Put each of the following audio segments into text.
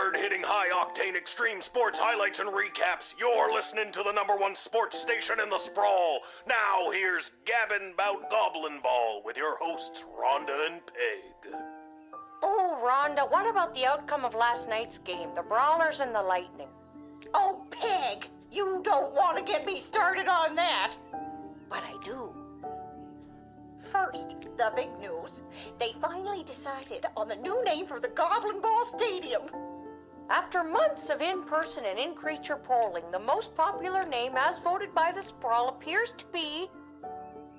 hard-hitting, high-octane extreme sports highlights and recaps. You're listening to the #1 sports station in the sprawl. Now here's Gabbin' 'Bout Goblin Ball with your hosts Rhonda and Peg. Oh, Rhonda, what about the outcome of last night's game, the Brawlers and the Lightning? Oh, Peg, you don't want to get me started on that. But I do. First, the big news. They finally decided on the new name for the Goblin Ball Stadium. After months of in-person and in-creature polling, the most popular name as voted by the Sprawl appears to be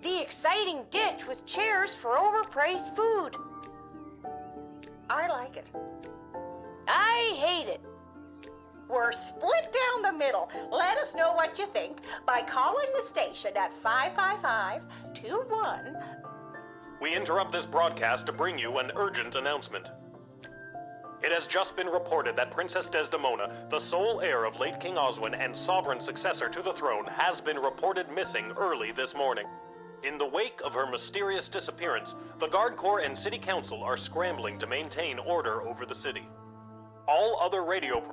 the Exciting Ditch with chairs for overpriced food. I like it. I hate it. We're split down the middle. Let us know what you think by calling the station at 555-21. We interrupt this broadcast to bring you an urgent announcement. It has just been reported that Princess Desdemona, the sole heir of late King Oswin and sovereign successor to the throne, has been reported missing early this morning. In the wake of her mysterious disappearance, the Guard Corps and City Council are scrambling to maintain order over the city. All other radio...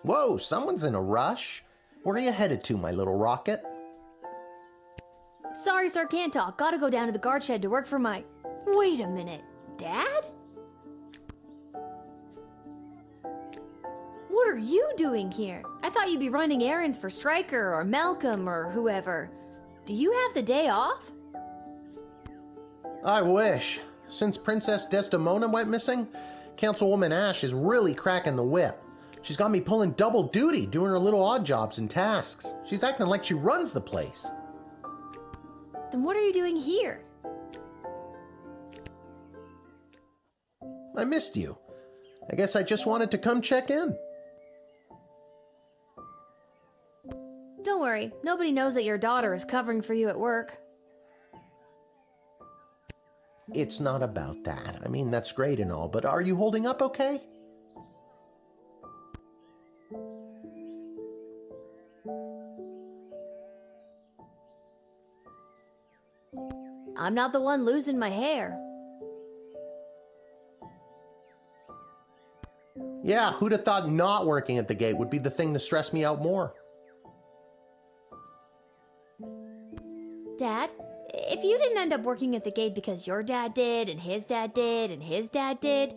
Whoa, someone's in a rush. Where are you headed to, my little rocket? Sorry, sir, can't talk. Gotta go down to the guard shed to work for my... Wait a minute. Dad? What are you doing here? I thought you'd be running errands for Stryker or Malcolm or whoever. Do you have the day off? I wish. Since Princess Desdemona went missing, Councilwoman Ash is really cracking the whip. She's got me pulling double duty, doing her little odd jobs and tasks. She's acting like she runs the place. Then what are you doing here? I missed you. I guess I just wanted to come check in. Don't worry, nobody knows that your daughter is covering for you at work. It's not about that. I mean, that's great and all, but are you holding up okay? I'm not the one losing my hair. Yeah, who'd have thought not working at the gate would be the thing to stress me out more? Dad, if you didn't end up working at the gate because your dad did, and his dad did, and his dad did,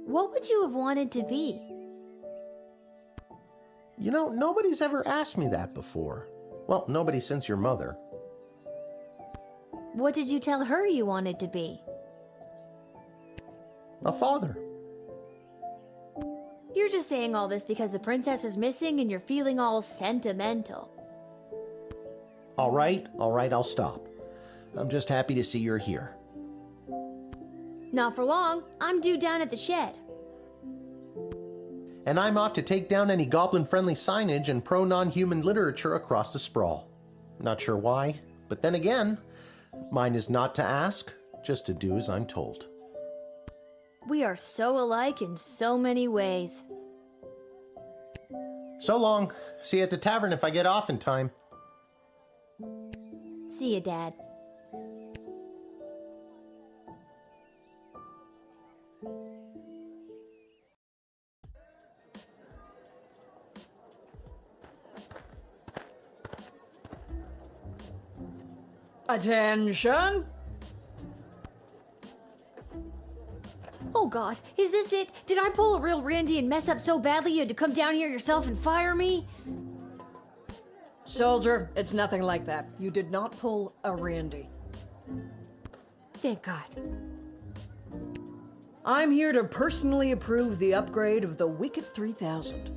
what would you have wanted to be? You know, nobody's ever asked me that before. Well, nobody since your mother. What did you tell her you wanted to be? A father. You're just saying all this because the princess is missing and you're feeling all sentimental. All right, I'll stop. I'm just happy to see you're here. Not for long. I'm due down at the shed. And I'm off to take down any goblin-friendly signage and pro-non-human literature across the sprawl. Not sure why, but then again, mine is not to ask, just to do as I'm told. We are so alike in so many ways. So long. See you at the tavern if I get off in time. See ya, Dad. Attention! Oh God, is this it? Did I pull a real Randy and mess up so badly you had to come down here yourself and fire me? Soldier, it's nothing like that. You did not pull a Randy. Thank God. I'm here to personally approve the upgrade of the Wicked 3000.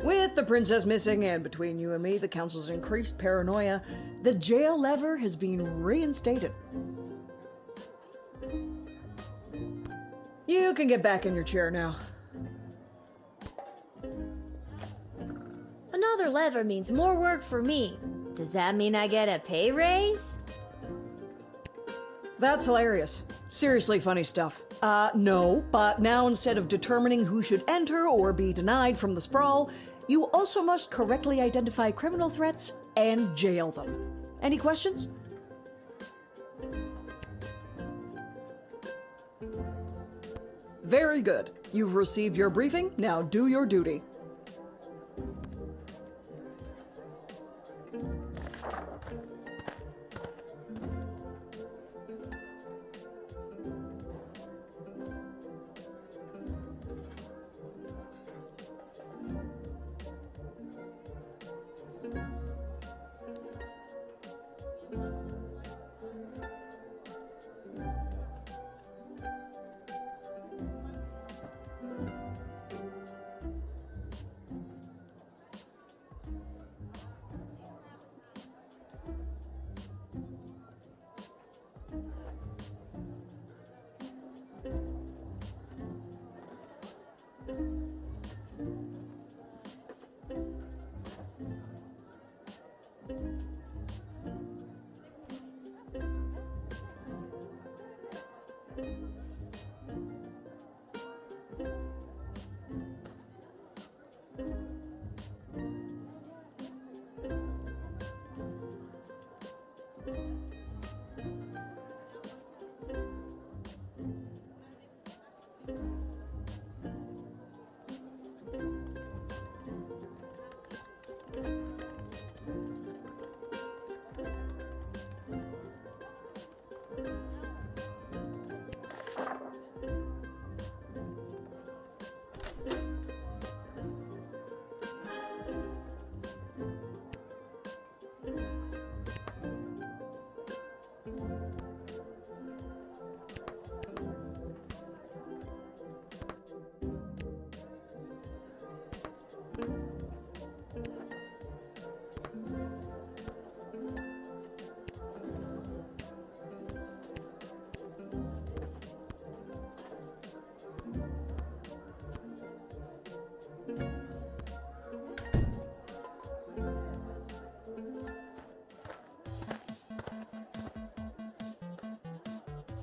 With the princess missing and between you and me, the council's increased paranoia, the jail lever has been reinstated. You can get back in your chair now. Another lever means more work for me. Does that mean I get a pay raise? That's hilarious. Seriously funny stuff. No, but now instead of determining who should enter or be denied from the sprawl, You also must correctly identify criminal threats and jail them. Any questions? Very good. You've received your briefing. Now do your duty.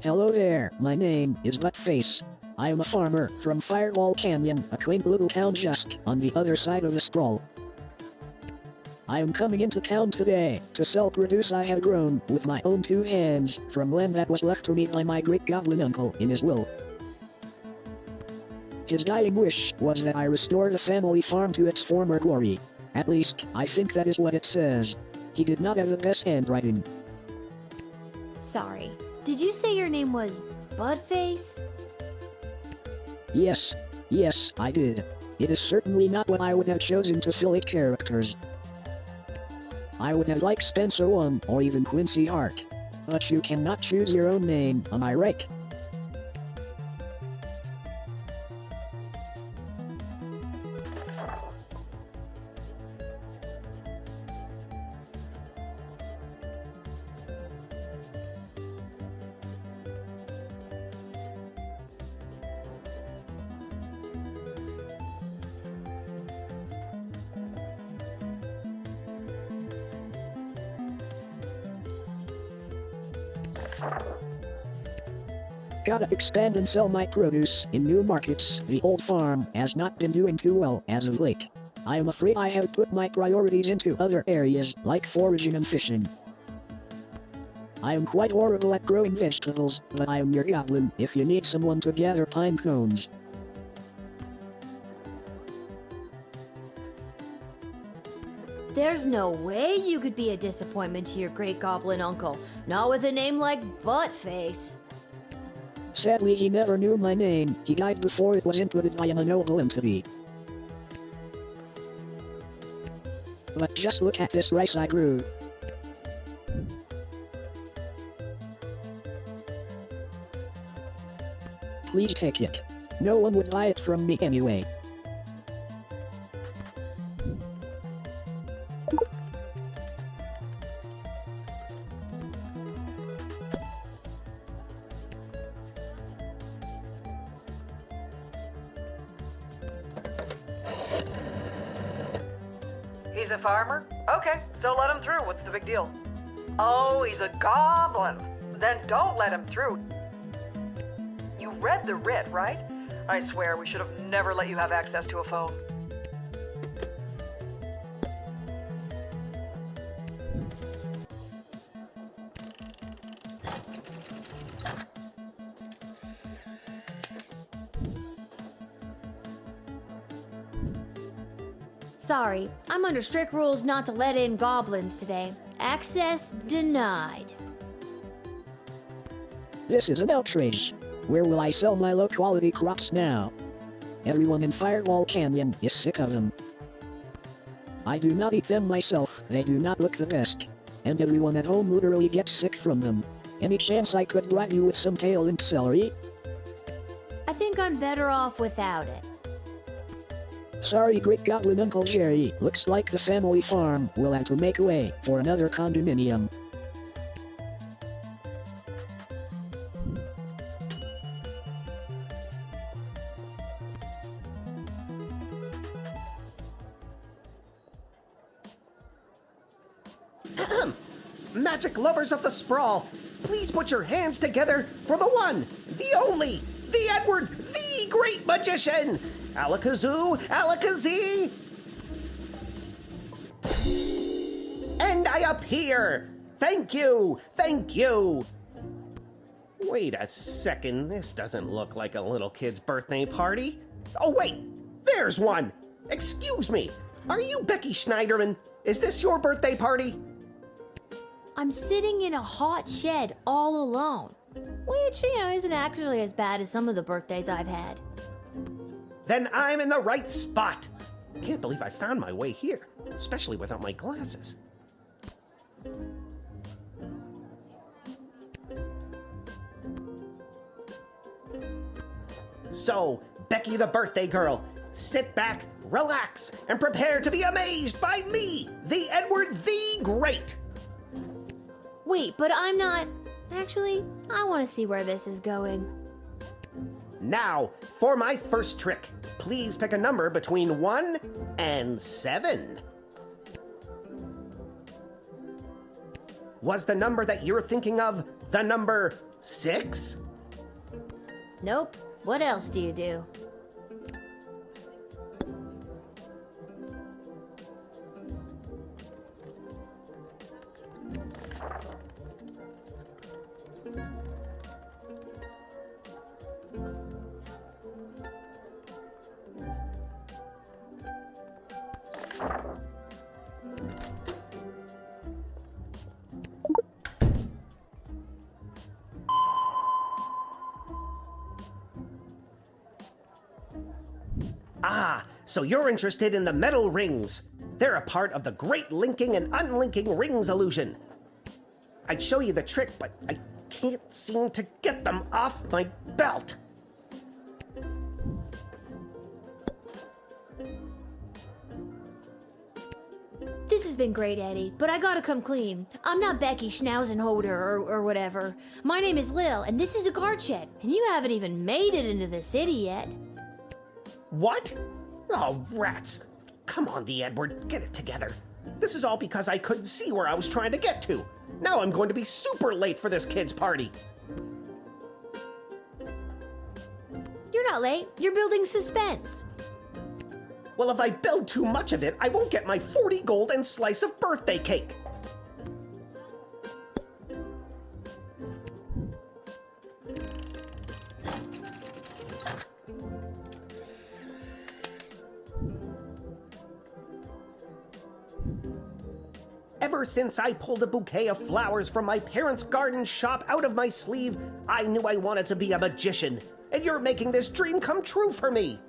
Hello there, my name is Buttface. I am a farmer from Firewall Canyon, a quaint little town just on the other side of the sprawl. I am coming into town today to sell produce I have grown with my own two hands from land that was left to me by my great goblin uncle in his will. His dying wish was that I restore the family farm to its former glory. At least, I think that is what it says. He did not have the best handwriting. Sorry. Did you say your name was Budface? Yes, I did. It is certainly not what I would have chosen to fill eight characters. I would have liked Spencer 1 or even Quincy Hart. But you cannot choose your own name, am I right? Gotta expand and sell my produce in new markets. The old farm has not been doing too well as of late. I am afraid I have put my priorities into other areas like foraging and fishing. I am quite horrible at growing vegetables, but I am your goblin if you need someone to gather pine cones. There's no way you could be a disappointment to your great goblin uncle. Not with a name like Buttface. Sadly, he never knew my name. He died before it was inputted by an unknowable entity. But just look at this rice I grew. Please take it. No one would buy it from me anyway. He's a farmer? Okay, so let him through. What's the big deal? Oh, he's a goblin. Then don't let him through. You read the writ, right? I swear we should have never let you have access to a phone. Sorry, I'm under strict rules not to let in goblins today. Access denied. This is an outrage. Where will I sell my low-quality crops now? Everyone in Firewall Canyon is sick of them. I do not eat them myself, they do not look the best. And everyone at home literally gets sick from them. Any chance I could bribe you with some kale and celery? I think I'm better off without it. Sorry, Great Goblin Uncle Jerry. Looks like the family farm will have to make way for another condominium. Magic lovers of the sprawl, please put your hands together for the one, the only, the Edward, the great magician! Alakazoo, Alakazee! And I appear! Thank you, thank you! Wait a second, this doesn't look like a little kid's birthday party. Oh wait, there's one! Excuse me, are you Becky Schneiderman? Is this your birthday party? I'm sitting in a hot shed all alone, which, isn't actually as bad as some of the birthdays I've had. Then I'm in the right spot. Can't believe I found my way here, especially without my glasses. So, Becky the birthday girl, sit back, relax, and prepare to be amazed by me, the Edward the Great. Wait, but I'm not... Actually, I want to see where this is going. Now, for my first trick, please pick a number between 1 and 7. Was the number that you're thinking of the number 6? Nope. What else do you do? Ah, so you're interested in the metal rings. They're a part of the great linking and unlinking rings illusion. I'd show you the trick, but I can't seem to get them off my belt. This has been great, Eddie, but I gotta come clean. I'm not Becky Schnauzenholder or whatever. My name is Lil, and this is a guard shed, and you haven't even made it into the city yet. What? Oh, rats. Come on, the Edward, get it together. This is all because I couldn't see where I was trying to get to. Now I'm going to be super late for this kid's party. You're not late. You're building suspense. Well, if I build too much of it, I won't get my 40 gold and slice of birthday cake. Ever since I pulled a bouquet of flowers from my parents' garden shop out of my sleeve, I knew I wanted to be a magician, and you're making this dream come true for me.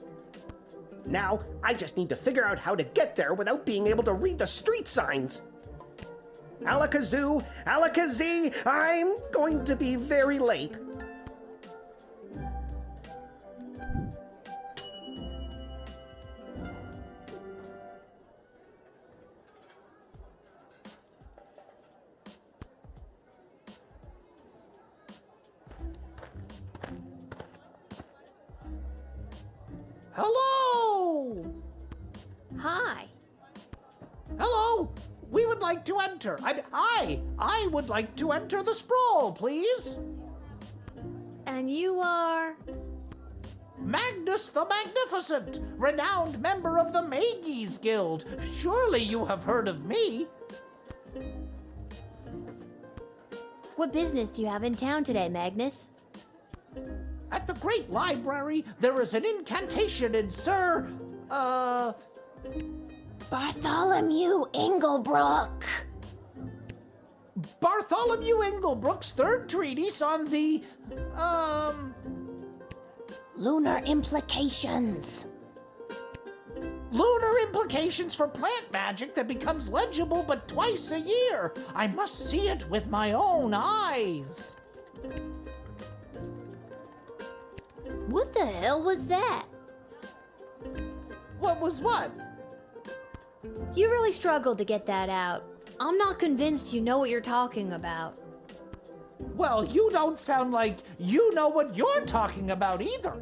Now, I just need to figure out how to get there without being able to read the street signs. Alakazoo, Alakazee, I'm going to be very late. Hello! Hi. Hello! We would like to enter. I would like to enter the sprawl, please. And you are... Magnus the Magnificent, renowned member of the Mages Guild. Surely you have heard of me. What business do you have in town today, Magnus? At the Great Library, there is an incantation in But Bartholomew Inglebrook. Bartholomew Inglebrook's third treatise on the, Lunar implications. lunar implications for plant magic that becomes legible but twice a year. I must see it with my own eyes. What the hell was that? What was what? You really struggled to get that out. I'm not convinced you know what you're talking about. Well, you don't sound like you know what you're talking about either.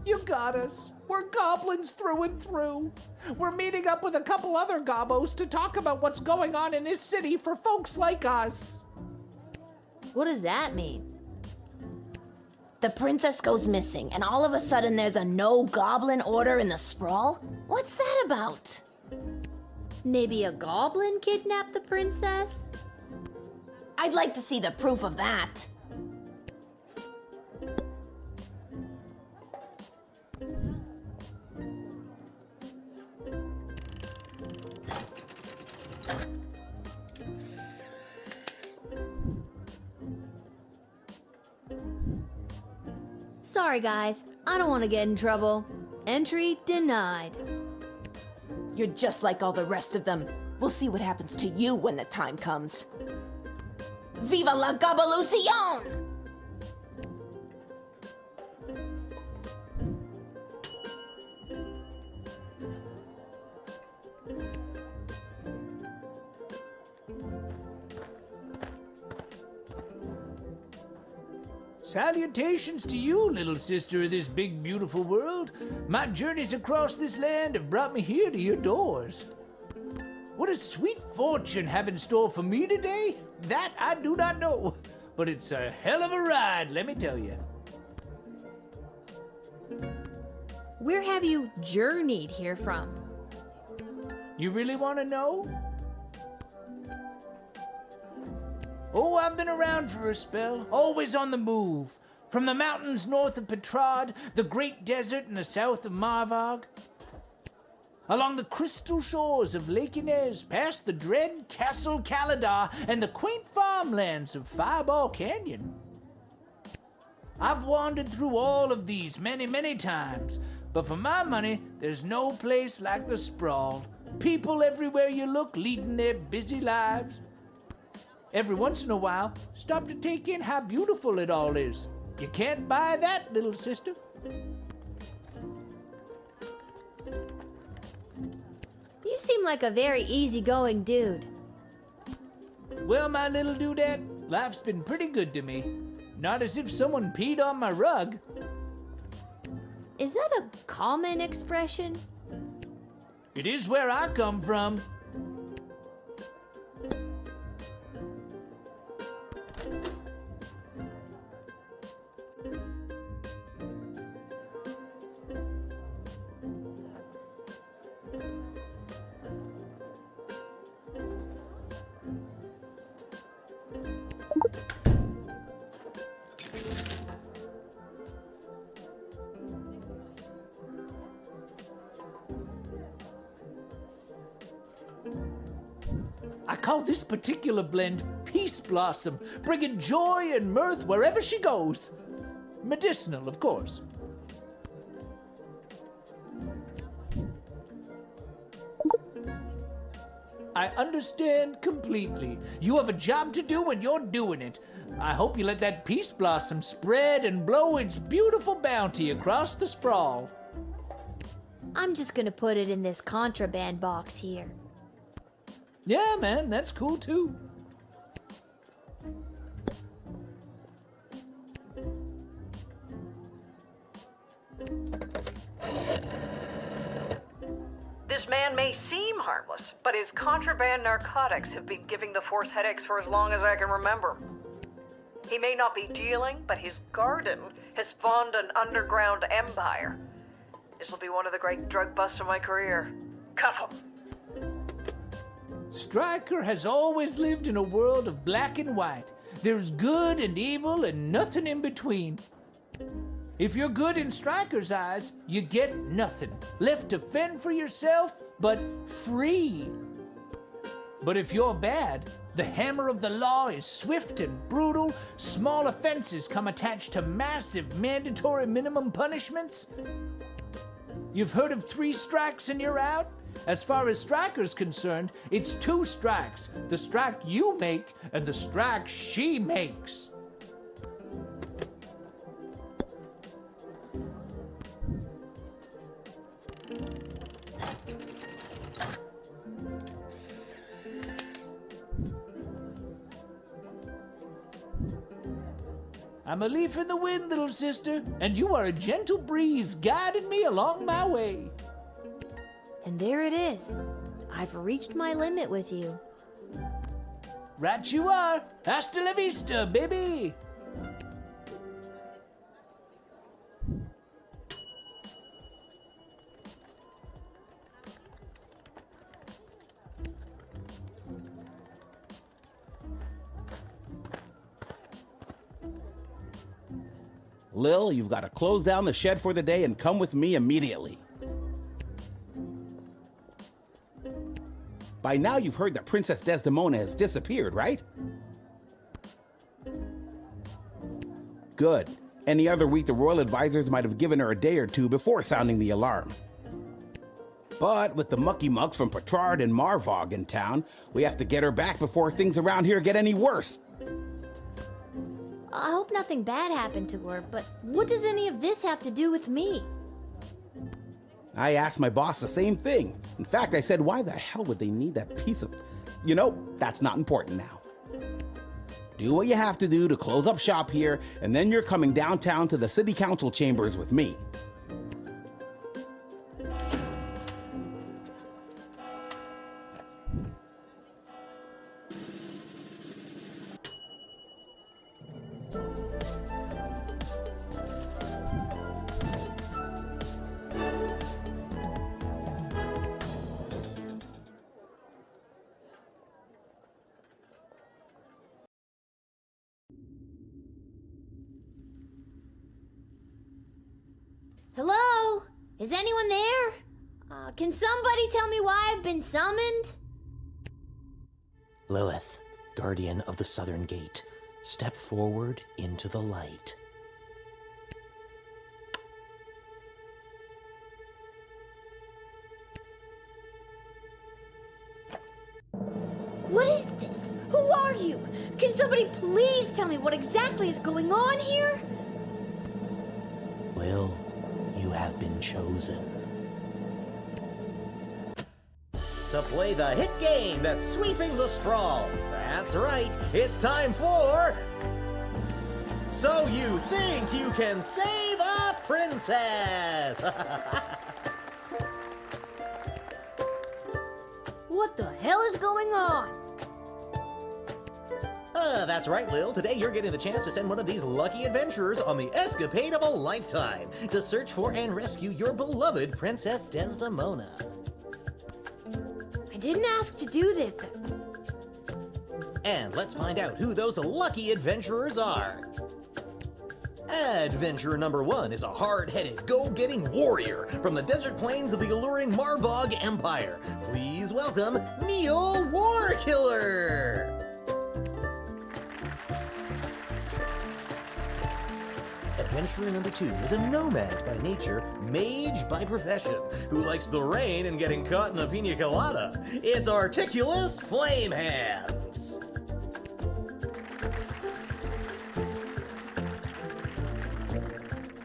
You got us. We're goblins through and through. We're meeting up with a couple other gobbos to talk about what's going on in this city for folks like us. What does that mean? The princess goes missing, and all of a sudden there's a no-goblin order in the sprawl? What's that about? Maybe a goblin kidnapped the princess? I'd like to see the proof of that. Sorry, guys. I don't want to get in trouble. Entry denied. You're just like all the rest of them. We'll see what happens to you when the time comes. Viva la Gabalucion! Salutations to you, little sister of this big, beautiful world. My journeys across this land have brought me here to your doors. What a sweet fortune have in store for me today? That I do not know, but it's a hell of a ride, let me tell you. Where have you journeyed here from? You really want to know? Oh, I've been around for a spell, always on the move. From the mountains north of Petrad, the great desert in the south of Marvog, along the crystal shores of Lake Inez, past the dread Castle Caladar and the quaint farmlands of Fireball Canyon. I've wandered through all of these many, many times, but for my money, there's no place like the sprawl. People everywhere you look leading their busy lives. Every once in a while, stop to take in how beautiful it all is. You can't buy that, little sister. You seem like a very easygoing dude. Well, my little dudette, life's been pretty good to me. Not as if someone peed on my rug. Is that a common expression? It is where I come from. I call this particular blend Peace Blossom, bringing joy and mirth wherever she goes. Medicinal, of course. I understand completely. You have a job to do and you're doing it. I hope you let that Peace Blossom spread and blow its beautiful bounty across the sprawl. I'm just gonna put it in this contraband box here. Yeah, man, that's cool too. This man may seem harmless, but his contraband narcotics have been giving the Force headaches for as long as I can remember. He may not be dealing, but his garden has spawned an underground empire. This'll be one of the great drug busts of my career. Cuff him. Stryker has always lived in a world of black and white. There's good and evil and nothing in between. If you're good in Stryker's eyes, you get nothing. Left to fend for yourself, but free. But if you're bad, the hammer of the law is swift and brutal. Small offenses come attached to massive mandatory minimum punishments. You've heard of 3 strikes and you're out? As far as Stryker's concerned, it's 2 strikes. The strike you make and the strike she makes. I'm a leaf in the wind, little sister, and you are a gentle breeze guiding me along my way. And there it is. I've reached my limit with you. Right you are. Hasta la vista, baby. Lil, you've got to close down the shed for the day and come with me immediately. By now you've heard that Princess Desdemona has disappeared, right? Good. Any other week the royal advisors might have given her a day or 2 before sounding the alarm. But with the mucky mucks from Petrard and Marvog in town, we have to get her back before things around here get any worse. I hope nothing bad happened to her, but what does any of this have to do with me? I asked my boss the same thing. In fact, I said, why the hell would they need that piece of... You know, that's not important now. Do what you have to do to close up shop here, and then you're coming downtown to the city council chambers with me. Hello? Is anyone there? Can somebody tell me why I've been summoned? Lilith, guardian of the Southern Gate, step forward into the light. What is this? Who are you? Can somebody please tell me what exactly is going on here? Lil, you have been chosen. To play the hit game that's sweeping the sprawl. That's right, it's time for... So you think you can save a princess? What the hell is going on? That's right, Lil. Today you're getting the chance to send one of these lucky adventurers on the escapade of a lifetime to search for and rescue your beloved Princess Desdemona. I didn't ask to do this. And let's find out who those lucky adventurers are. Adventurer number 1 is a hard-headed, go-getting warrior from the desert plains of the alluring Marvog Empire. Please welcome Neil Warkiller! Adventurer number 2 is a nomad by nature, mage by profession, who likes the rain and getting caught in a pina colada. It's Articulous Flamehands!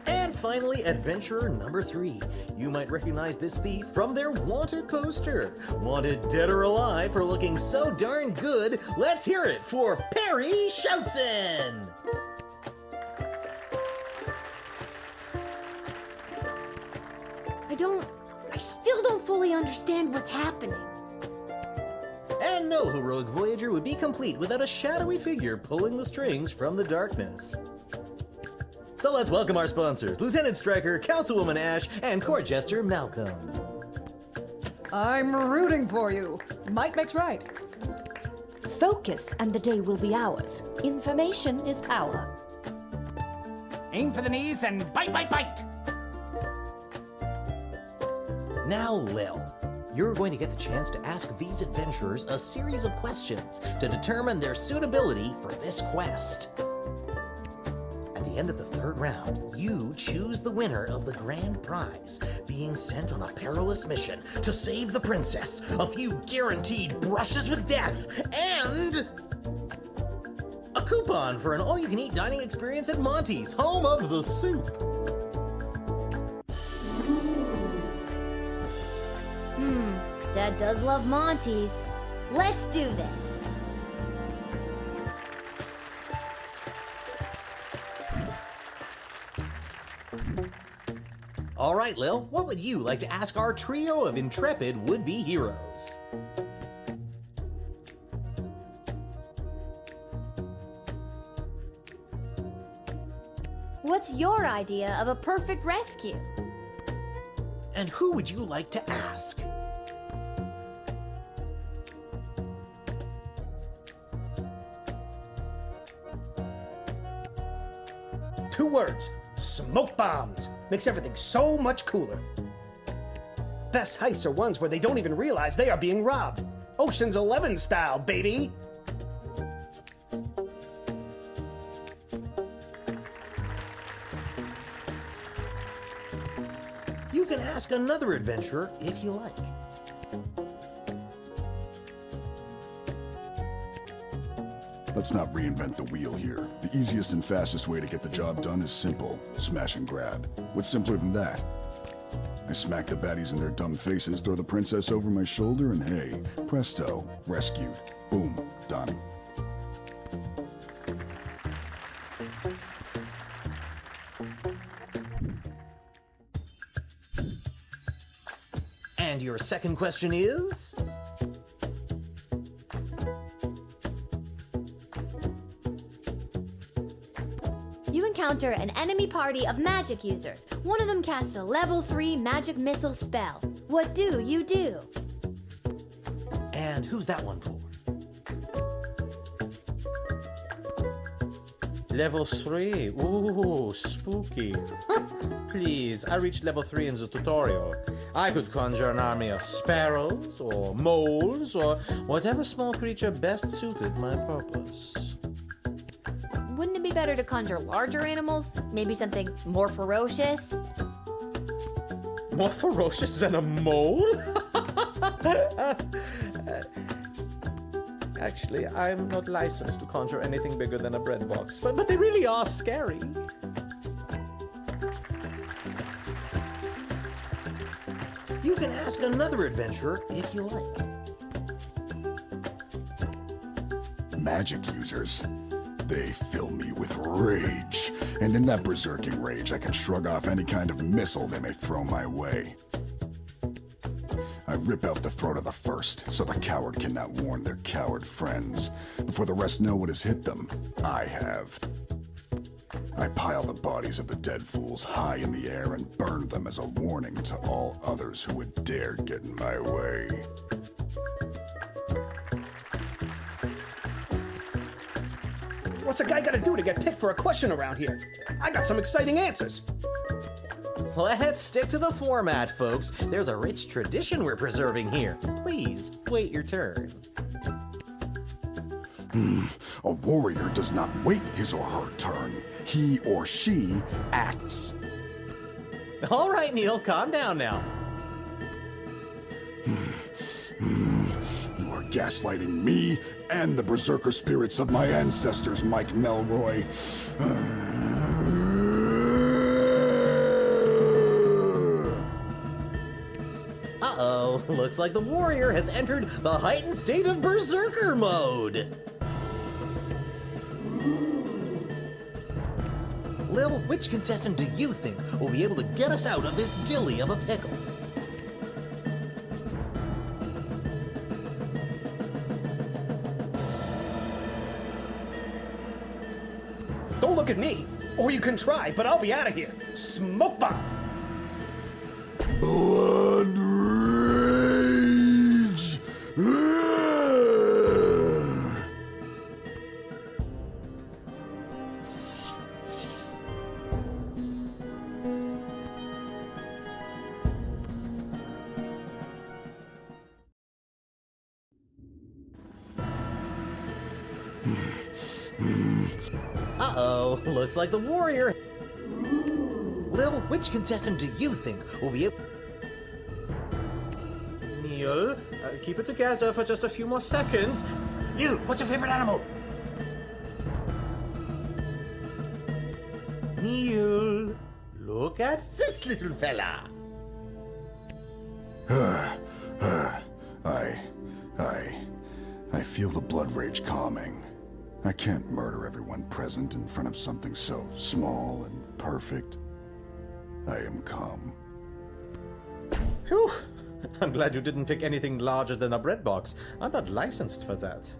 And finally, adventurer number 3. You might recognize this thief from their wanted poster. Wanted dead or alive for looking so darn good, let's hear it for Perry Shoutson! I still don't fully understand what's happening. And no heroic voyager would be complete without a shadowy figure pulling the strings from the darkness. So let's welcome our sponsors, Lieutenant Stryker, Councilwoman Ash, and Court Jester Malcolm. I'm rooting for you. Might makes right. Focus and the day will be ours. Information is power. Aim for the knees and bite, bite, bite! Now, Lil, you're going to get the chance to ask these adventurers a series of questions to determine their suitability for this quest. At the end of the third round, you choose the winner of the grand prize, being sent on a perilous mission to save the princess, a few guaranteed brushes with death, and a coupon for an all-you-can-eat dining experience at Monty's, home of the soup. Dad does love Monty's. Let's do this. All right, Lil, what would you like to ask our trio of intrepid would-be heroes? What's your idea of a perfect rescue? And who would you like to ask? Two words. Smoke bombs. Makes everything so much cooler. Best heists are ones where they don't even realize they are being robbed. Ocean's 11 style, baby. You can ask another adventurer if you like. Let's not reinvent the wheel here. The easiest and fastest way to get the job done is simple. Smash and grab. What's simpler than that? I smack the baddies in their dumb faces, throw the princess over my shoulder, and hey, presto, rescued. Boom, done. And your second question is? You encounter an enemy party of magic users. One of them casts a level 3 magic missile spell. What do you do? And who's that one for? Level 3. Ooh, spooky. Please, I reached level 3 in the tutorial. I could conjure an army of sparrows, or moles, or whatever small creature best suited my purpose. Wouldn't it be better to conjure larger animals? Maybe something more ferocious? More ferocious than a mole? Actually, I'm not licensed to conjure anything bigger than a bread box, but they really are scary. You can ask another adventurer if you like. Magic users. They fill me with rage. And in that berserking rage, I can shrug off any kind of missile they may throw my way. I rip out the throat of the first, so the coward cannot warn their coward friends. Before the rest know what has hit them, I have. I pile the bodies of the dead fools high in the air and burn them as a warning to all others who would dare get in my way. What's a guy gotta do to get picked for a question around here? I got some exciting answers. Let's stick to the format, folks. There's a rich tradition we're preserving here. Please, wait your turn. A warrior does not wait his or her turn. He or she acts. All right, Neil, calm down now. You are gaslighting me and the berserker spirits of my ancestors, Mike Melroy. Uh-oh, looks like the warrior has entered the heightened state of berserker mode. Lil, which contestant do you think will be able to get us out of this dilly of a pickle? Don't look at me. Or you can try, but I'll be out of here. Smoke bomb! Blood rage! Uh-oh, looks like the warrior. Lil, which contestant do you think will be able... Neil, keep it together for just a few more seconds. Neil, what's your favorite animal? Neil, look at this little fella. I feel the blood rage calming. I can't murder everyone present in front of something so small and perfect. I am calm. Whew. I'm glad you didn't pick anything larger than a bread box. I'm not licensed for that.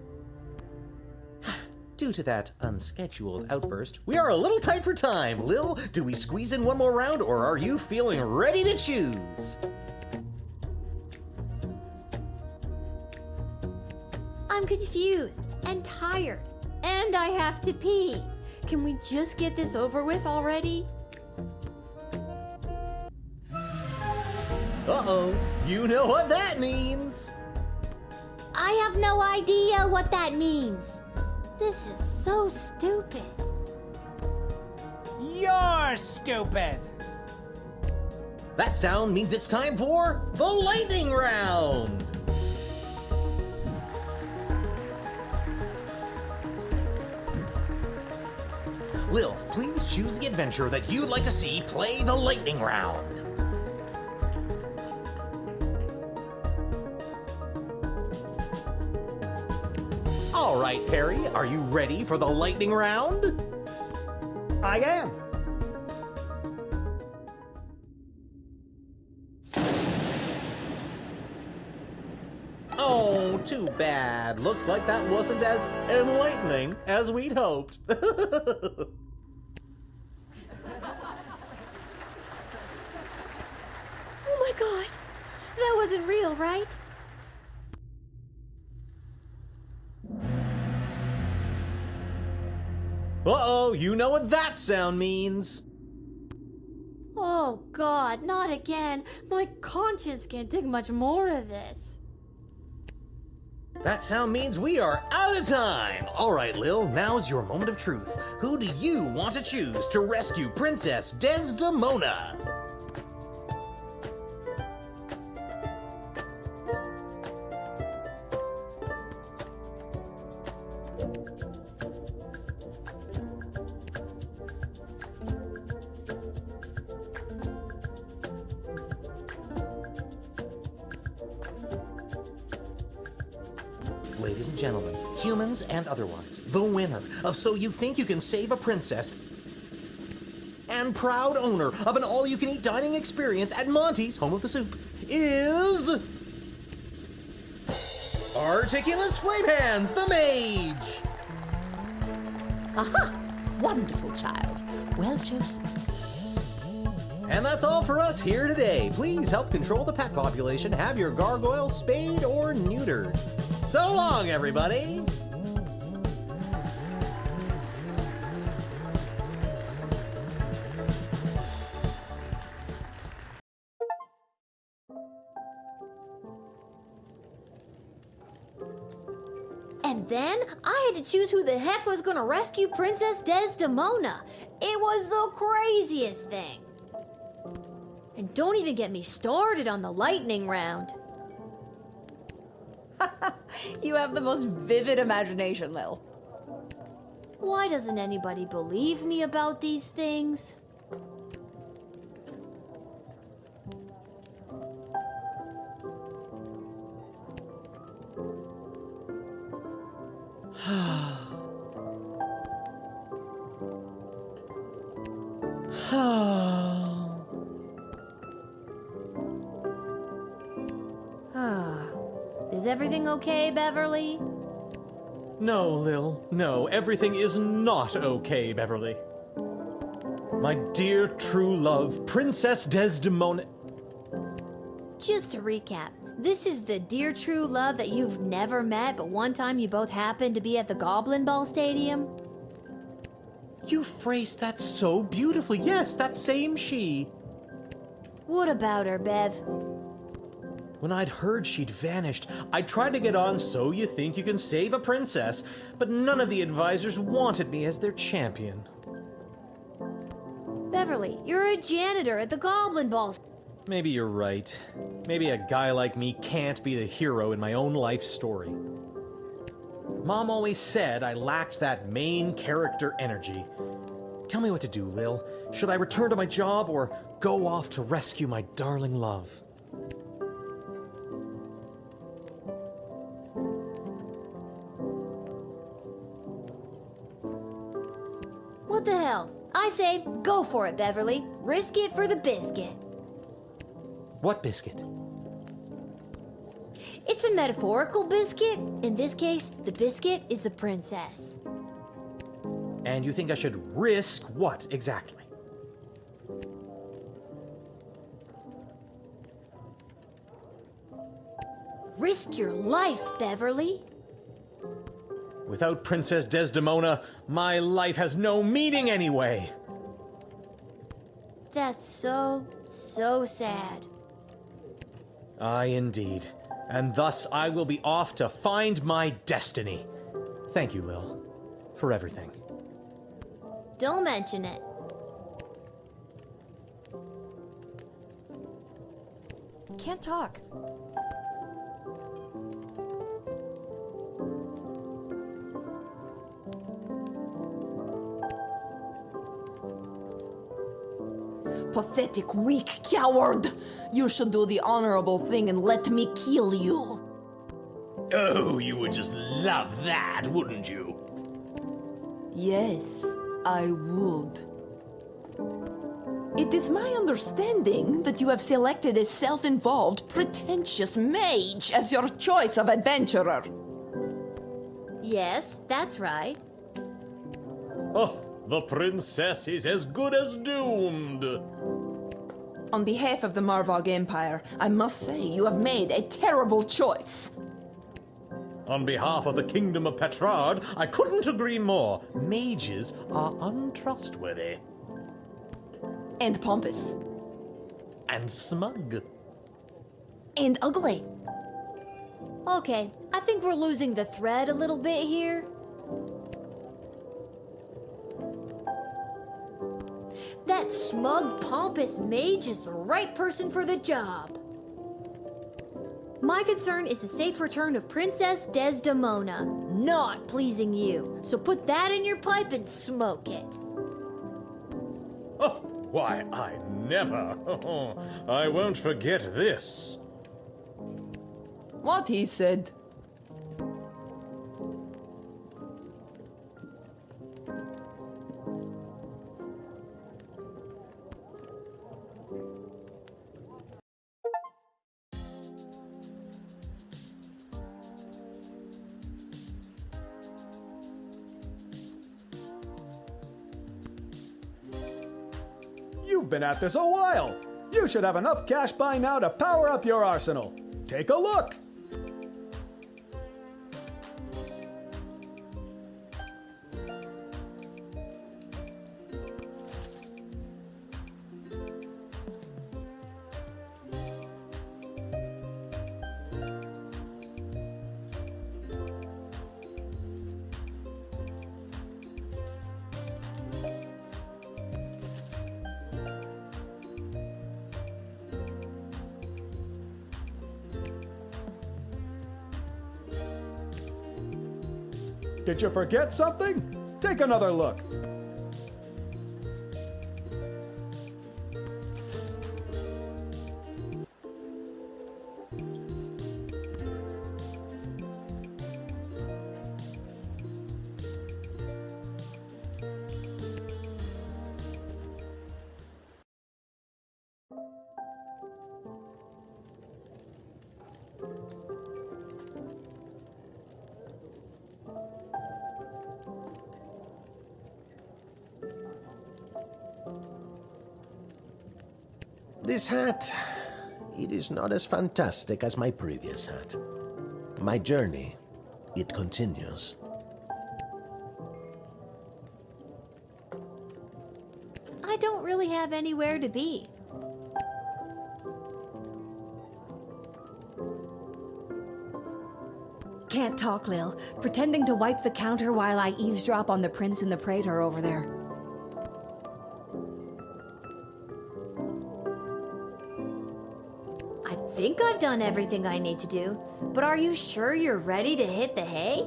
Due to that unscheduled outburst, we are a little tight for time. Lil, do we squeeze in one more round, or are you feeling ready to choose? I'm confused and tired, and I have to pee. Can we just get this over with already? Uh-oh, you know what that means. I have no idea what that means. This is so stupid. You're stupid. That sound means it's time for the lightning round. Lil, please choose the adventurer that you'd like to see play the lightning round. All right, Perry, are you ready for the lightning round? I am. Oh, too bad. Looks like that wasn't as enlightening as we'd hoped. Oh my god, that wasn't real, right? Uh-oh, you know what that sound means. Oh god, not again. My conscience can't take much more of this. That sound means we are out of time. All right, Lil, now's your moment of truth. Who do you want to choose to rescue Princess Desdemona? Ladies and gentlemen, humans and otherwise, the winner of So You Think You Can Save a Princess and proud owner of an all-you-can-eat dining experience at Monty's Home of the Soup is... Articulous Flamehands, the Mage! Aha! Wonderful child. Well chosen. And that's all for us here today. Please help control the pet population. Have your gargoyles spayed or neutered. So long, everybody! And then I had to choose who the heck was gonna rescue Princess Desdemona. It was the craziest thing. And don't even get me started on the lightning round. You have the most vivid imagination, Lil. Why doesn't anybody believe me about these things? Is everything okay, Beverly? No, Lil. No, everything is not okay, Beverly. My dear true love, Princess Desdemona. Just to recap, this is the dear true love that you've never met, but one time you both happened to be at the Goblin Ball Stadium? You phrased that so beautifully. Yes, that same she. What about her, Bev? When I'd heard she'd vanished, I tried to get on So You Think You Can Save a Princess, but none of the advisors wanted me as their champion. Beverly, you're a janitor at the Goblin Ball. Maybe you're right. Maybe a guy like me can't be the hero in my own life story. Mom always said I lacked that main character energy. Tell me what to do, Lil. Should I return to my job or go off to rescue my darling love? What the hell? I say, go for it, Beverly. Risk it for the biscuit. What biscuit? It's a metaphorical biscuit. In this case, the biscuit is the princess. And you think I should risk what exactly? Risk your life, Beverly. Without Princess Desdemona, my life has no meaning anyway. That's so sad. Aye, indeed. And thus I will be off to find my destiny. Thank you, Lil, for everything. Don't mention it. Can't talk. Pathetic, weak coward! You should do the honorable thing and let me kill you. Oh, you would just love that, wouldn't you? Yes, I would. It is my understanding that you have selected a self-involved, pretentious mage as your choice of adventurer. Yes, that's right. Oh, the princess is as good as doomed. On behalf of the Marvog Empire, I must say you have made a terrible choice. On behalf of the Kingdom of Petrard, I couldn't agree more. Mages are untrustworthy. And pompous. And smug. And ugly. Okay, I think we're losing the thread a little bit here. That smug, pompous mage is the right person for the job. My concern is the safe return of Princess Desdemona, not pleasing you. So put that in your pipe and smoke it. Oh, why, I never. I won't forget this. What he said. You've been at this a while. You should have enough cash by now to power up your arsenal. Take a look. Did you forget something? Take another look. This hat, it is not as fantastic as my previous hat. My journey, it continues. I don't really have anywhere to be. Can't talk, Lil. Pretending to wipe the counter while I eavesdrop on the prince and the praetor over there. I think I've done everything I need to do, but are you sure you're ready to hit the hay?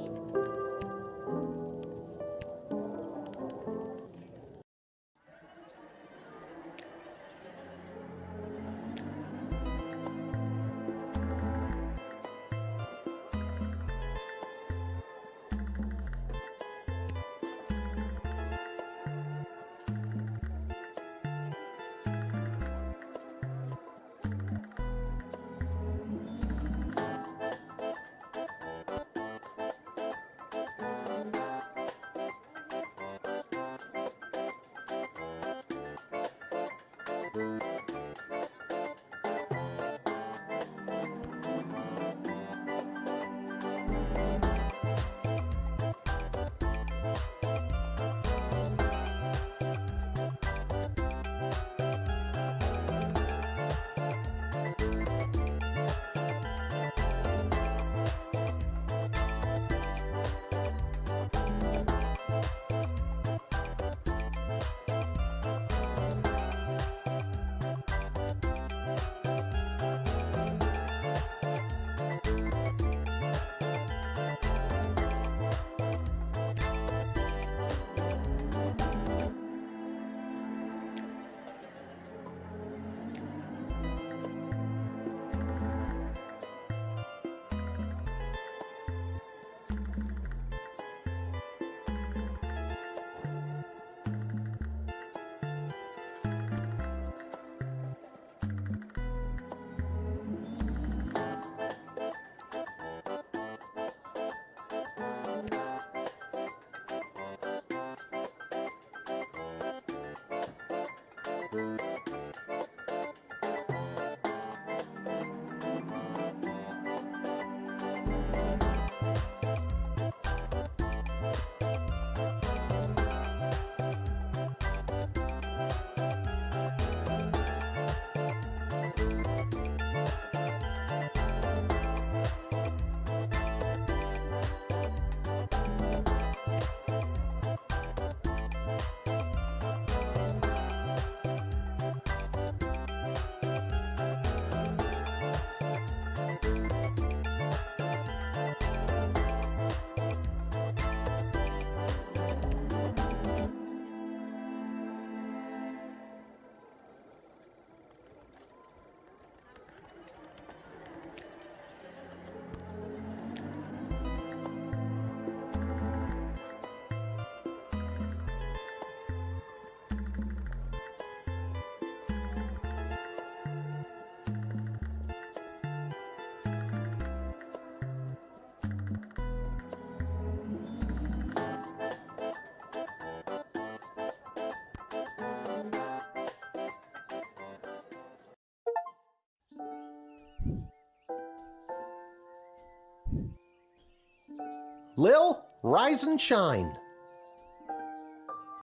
Lil, rise and shine.